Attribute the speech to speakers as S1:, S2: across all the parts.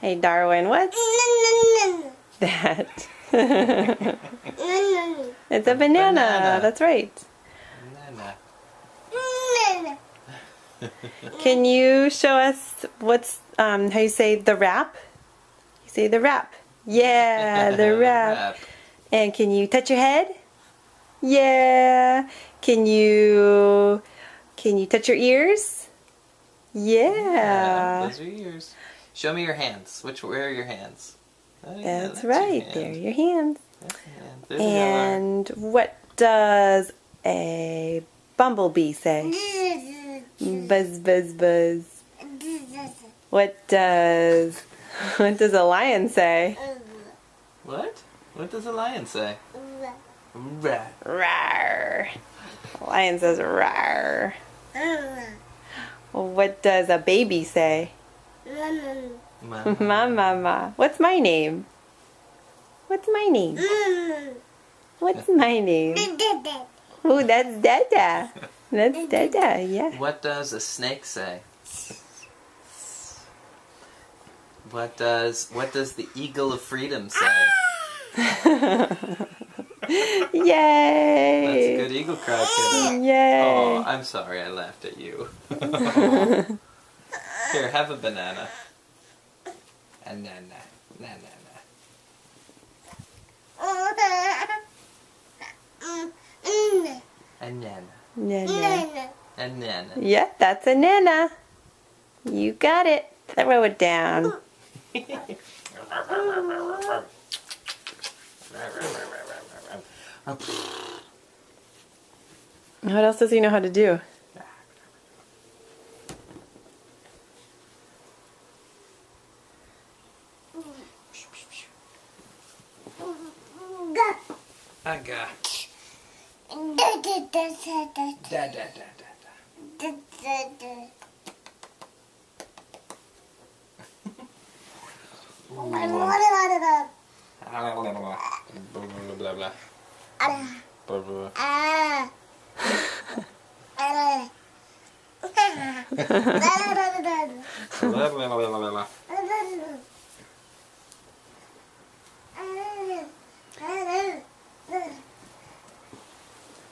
S1: Hey Darwin, what's that? It's a banana. That's right.
S2: Banana.
S1: Can you show us what's how you say the wrap? You say the wrap. Yeah, the wrap. And can you touch your head? Yeah. Can you touch your ears? Yeah.
S2: Those are your ears. Show me your hands. Where are your hands? Oh, yeah,
S1: That's right. There are your hands.
S2: That's your hand. There
S1: And what does a bumblebee say? Buzz, buzz, buzz. What does a lion say?
S2: What? What does a lion say? Rawr.
S1: Rawr. Lion says rawr. What does a baby say? Mama. What's my name? What's my name? What's my name? Oh, that's Dada. That's Dada, yeah.
S2: What does a snake say? What does the eagle of freedom say?
S1: Yay!
S2: That's a good eagle cry, kiddo.
S1: Yay!
S2: Oh, I'm sorry I laughed at you. Here, have a banana. A nana. A nana.
S1: Nana.
S2: A nana.
S1: Yeah, that's a nana. You got it. Throw it down. What else does he know how to do?
S2: Aga.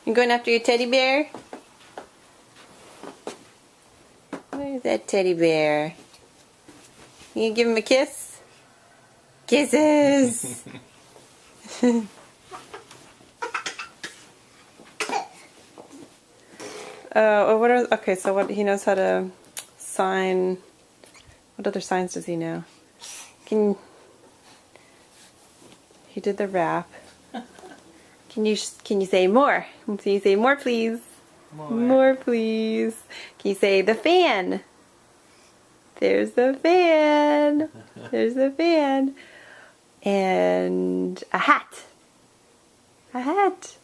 S1: You going after your teddy bear? Where's that teddy bear? You gonna give him a kiss? Kisses! Okay, so what he knows how to sign. What other signs does he know? He did the rap. Can you say more? Can you say more, please? More, please. Can you say the fan? There's the fan. There's the fan. And a hat. A hat.